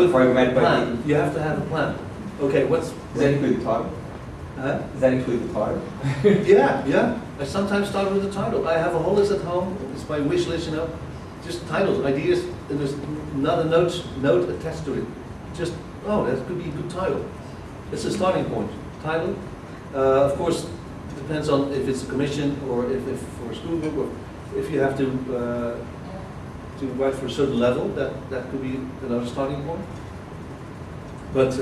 the program plan. You have to have a plan. Okay, Does that include the title? Does that include the title? Yeah. I sometimes start with the title. I have a whole list at home. It's my wish list, you know. Just titles, ideas, and there's not a note attached to it. Just, oh, that could be a good title. It's a starting point. Title, of course, depends on if it's a commission or if for a school group, or if you have to write for a certain level, that could be another starting point. But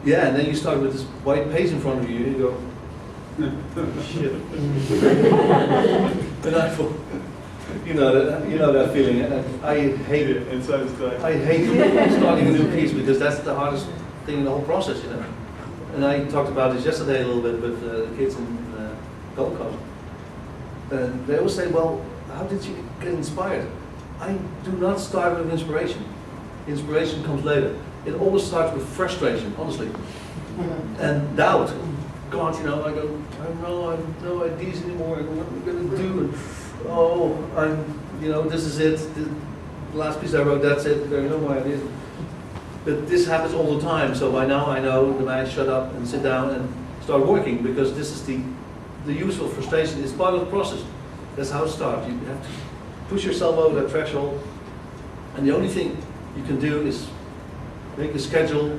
yeah, and then you start with this white page in front of you, and you go, shit. And I thought, you know that feeling. I hate it. I hate starting a new piece because that's the hardest thing in the whole process, you know. And I talked about this yesterday a little bit with the kids in Gold Coast. And they always say, well, how did you get inspired? I do not start with inspiration. Inspiration comes later. It always starts with frustration, honestly. And doubt. God, you know, I go, I have no ideas anymore. What am I going to do? And, this is it. The last piece I wrote, that's it. There are no more ideas. But this happens all the time. So by now I know that I shut up and sit down and start working, because this is the useful frustration. It's part of the process. That's how it starts. You have to push yourself over that threshold. And the only thing you can do is make a schedule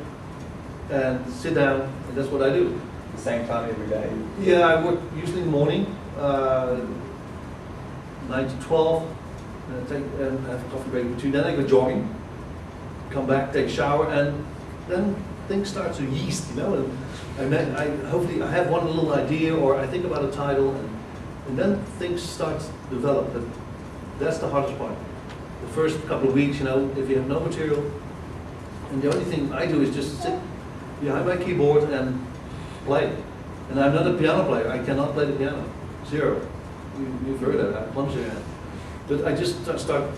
and sit down, and that's what I do. The same time every day? Yeah, I work usually in the morning, 9 to 12, and have a coffee break between. Then I go jogging, come back, take a shower, and then things start to yeast, you know. And hopefully I have one little idea, or I think about a title, and then things start to develop. But that's the hardest part. The first couple of weeks, you know, if you have no material, and the only thing I do is just sit behind my keyboard and play. And I'm not a piano player. I cannot play the piano. Zero. You've heard that. I'm clumsy. But I just start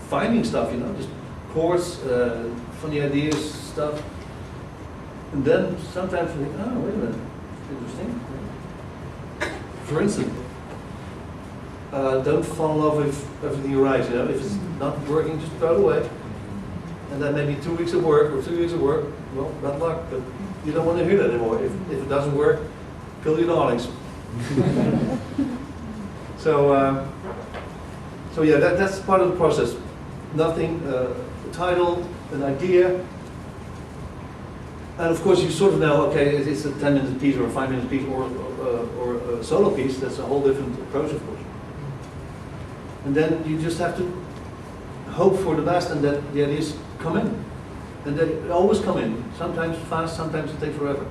finding stuff, you know, just chords, funny ideas, stuff. And then sometimes you think, oh, wait a minute, interesting. For instance, don't fall in love with everything you write, you know. If it's not working, just throw it away. And then maybe 2 weeks of work or 3 weeks of work, well, bad luck, but you don't want to hear that anymore. If it doesn't work, kill your darlings. So yeah, that's part of the process. Nothing, a title, an idea, and of course you sort of know, okay, it's a 10-minute piece or a 5-minute piece or a solo piece. That's a whole different approach, of course. And then you just have to hope for the best, and that the ideas come in. And they always come in. Sometimes fast, sometimes it takes forever.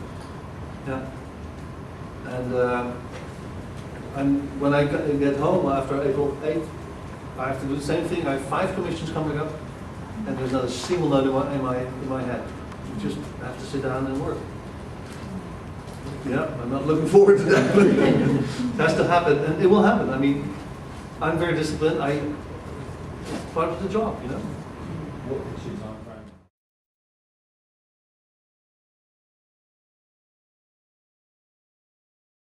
Yeah. And when I get home after April 8th, I have to do the same thing. I have 5 commissions coming up, and there's not a single note in my head. You just have to sit down and work. Yeah, I'm not looking forward to that, but it has to happen, and it will happen. I mean, I'm very disciplined. It's part of the job, you know. What pitches